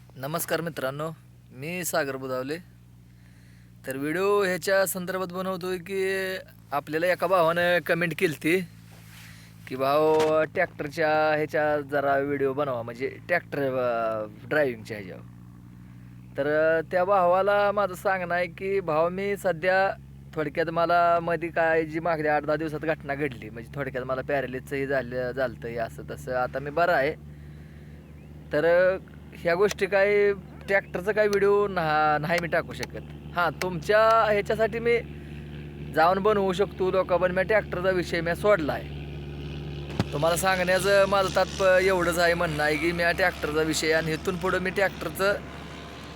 नमस्कार मित्रांनो, मी सागर बुधावले. तर व्हिडिओ ह्याच्या संदर्भात बनवतोय की आपल्याला एका भावानं कमेंट केली ती की भाऊ ट्रॅक्टरच्या ह्याच्या जरा व्हिडिओ बनवा, म्हणजे ट्रॅक्टर ड्रायव्हिंगच्या ह्याच्यावर. तर त्या भावाला माझं सांगणं आहे की भाऊ मी सध्या थोडक्यात मला मध्ये काय जी मागल्या 8-10 दिवसात घटना घडली, म्हणजे थोडक्यात मला पॅरालिसचंही झालं असं तसं. आता मी बरं आहे. तर ह्या गोष्टी काय ट्रॅक्टरचा काही व्हिडिओ नाही मी टाकू शकत. हां, तुमच्या ह्याच्यासाठी मी जाऊन बनवू शकतो लोकांपर्यंत. मी ट्रॅक्टरचा विषय मी सोडला आहे. तुम्हाला सांगण्याचं माझं एवढंच आहे, म्हणणं आहे की मी ट्रॅक्टरचा विषय आणि इथून पुढं मी ट्रॅक्टरचं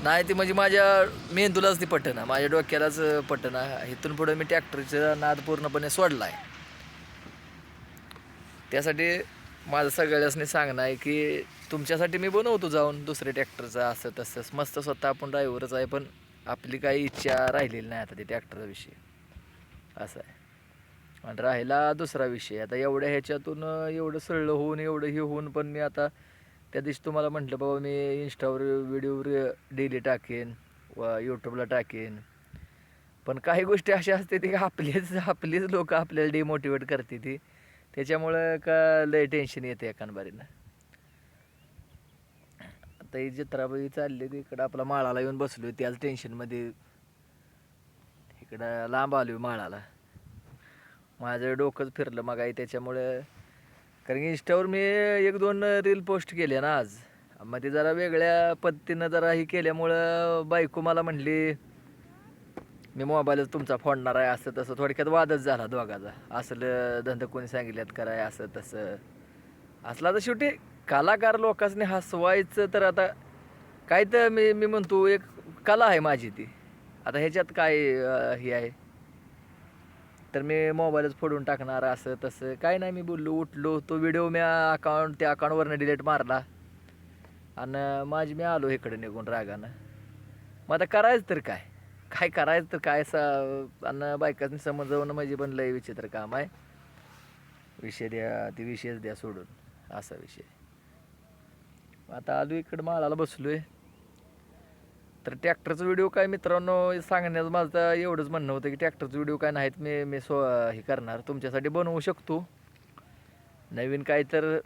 नाही ती म्हणजे माझ्या मेंदूलाच ती पटना, माझ्या डोक्यालाच पटना. इथून पुढं मी ट्रॅक्टरचा नाद पूर्णपणे सोडला आहे. त्यासाठी माझं सगळ्यांनी सांगणं आहे की तुमच्यासाठी मी बनवतो जाऊन दुसरे ट्रॅक्टरचं असं तसं. मस्त स्वतः आपण ड्रायव्हरच आहे, पण आपली काही इच्छा राहिलेली नाही आता ते ट्रॅक्टरचा विषय असा आहे. आणि राहिला दुसरा विषय, आता एवढ्या ह्याच्यातून एवढं सळलं होऊन एवढं हे होऊन पण मी आता त्या दिवशी तुम्हाला म्हटलं बाबा मी इंस्टावर व्हिडिओ डेली टाकेन व यूट्यूबला टाकेन. पण काही गोष्टी अशा असते ती आपलीच लोक आपल्याला डिमोटिवेट करते ती. त्याच्यामुळं का लय टेन्शन येते एकांबारीनं. आता ही जत्राबाई चालली ती इकडं आपला माळाला येऊन बसलो, त्याच टेन्शनमध्ये इकडं लांब आलो माळाला. माझं डोकंच फिरलं मग आहे त्याच्यामुळं. कारण की इंस्टावर मी 1-2 रील पोस्ट केले ना आज. मग ते जरा वेगळ्या पद्धतीनं जरा ही केल्यामुळं बायको मला म्हणली मी मोबाईलच तुमचा फोडणार आहे असं तसं. थोडक्यात वादच झाला दोघाचा. असलं धंदा कोणी सांगितल्यात कराय असं तसं. असला तर शेवटी कलाकार लोकांनी हसवायचं तर आता काय, तर मी म्हणतो एक कला आहे माझी ती. आता ह्याच्यात काय हे आहे, तर मी मोबाईलच फोडून टाकणार असं तसं काय नाही. मी बोललो उठलो, तो व्हिडिओ मी त्या अकाउंटवरनं डिलीट मारला आणि माझी मी आलो इकडे निघून रागानं. मग आता करायचं तर काय, काय करायचं तर काय आणि बायकांनी समजावून म्हणजे पण लय विचित्र काम आहे. विषय द्या, ती विषयच द्या सोडून, असा विषय. आता आलो इकडं माळाला बसलोय. तर ट्रॅक्टरचा व्हिडिओ काय मित्रांनो सांगण्याचं माझं एवढंच म्हणणं होतं की ट्रॅक्टरचे व्हिडिओ काय नाहीत मी मी हे करणार, तुमच्यासाठी बनवू शकतो नवीन काय तर.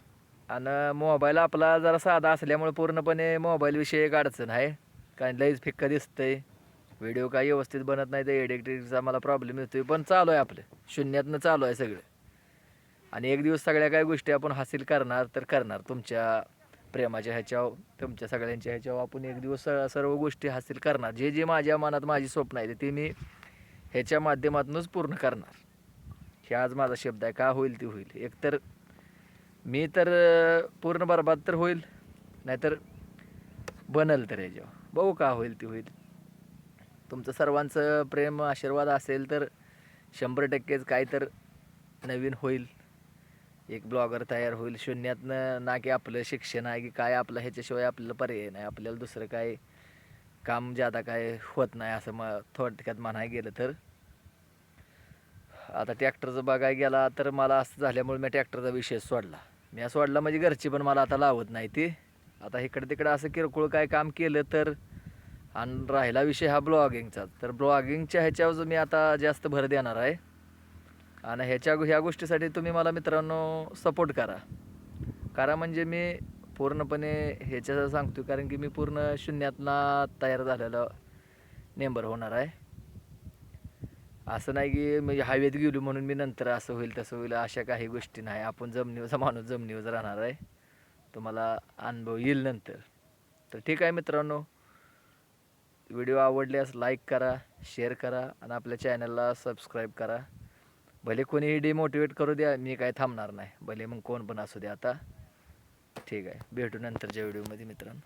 आणि मोबाईल आपला जरा साधा असल्यामुळे पूर्णपणे मोबाईलविषयी एक अडचण आहे, कारण लईच फिक्का दिसतंय. व्हिडिओ काय व्यवस्थित बनत नाही, तर एडिटिंगचा मला प्रॉब्लेम येतोय. पण चालू आहे आपलं, शून्यातनं चालू आहे सगळं. आणि एक दिवस सगळ्या काही गोष्टी आपण हासिल करणार तर करणार. तुमच्या प्रेमाच्या ह्याच्यावर, तुमच्या सगळ्यांच्या ह्याच्यावर आपण एक दिवस सर्व गोष्टी हासिल करणार. जे जे माझ्या मनात माझी स्वप्न आहे ते मी ह्याच्या माध्यमातूनच पूर्ण करणार. हे आज माझा शब्द आहे. का होईल ती होईल. एकतर मी तर पूर्ण बरबाद तर होईल, नाहीतर बनल तर ह्याच्यावर बघू का होईल ती होईल. तुमचं सर्वांचं प्रेम आशीर्वाद असेल तर 100%च काय तर नवीन होईल. एक ब्लॉगर तयार होईल शून्यातनं. ना की आपलं शिक्षण आहे की काय, आपलं ह्याच्याशिवाय आपल्याला पर्याय नाही. आपल्याला दुसरं काय काम जादा काय होत नाही असं मग थोडक्यात म्हणायला गेलं तर. आता ट्रॅक्टरचं बघायला गेला तर मला असं झाल्यामुळे मी ट्रॅक्टरचा विषय सोडला. मी सोडला म्हणजे घरची पण मला आता लावत नाही ती. आता इकडं तिकडं असं किरकोळ काय काम केलं तर. आणि राहिला विषय हा ब्लॉगिंगचा, तर ब्लॉगिंगच्या ह्याच्यावर मी आता जास्त भर देणार आहे. आणि ह्या गोष्टीसाठी तुम्ही मला मित्रांनो सपोर्ट करा म्हणजे मी पूर्णपणे ह्याच्याचं सांगतो, कारण की मी पूर्ण शून्यातनं तयार झालेला मेंबर होणार आहे. असं नाही की म्हणजे हवेत गेलो म्हणून मी नंतर असं होईल तसं होईल, अशा काही गोष्टी नाही. आपण जमिनीवरचा माणूस जमिनीवर राहणार आहे. तुम्हाला अनुभव येईल नंतर. तर ठीक आहे मित्रांनो, व्हिडिओ आवडल्यास लाईक करा, शेअर करा आणि आपल्या चॅनलला सबस्क्राईब करा. भले कोणीही डिमोटिवेट करू द्या, मी काय थांबणार नाही. भले मग कोण पण असू द्या. आता ठीक आहे, भेटू नंतरच्या व्हिडिओमध्ये मित्रांनो.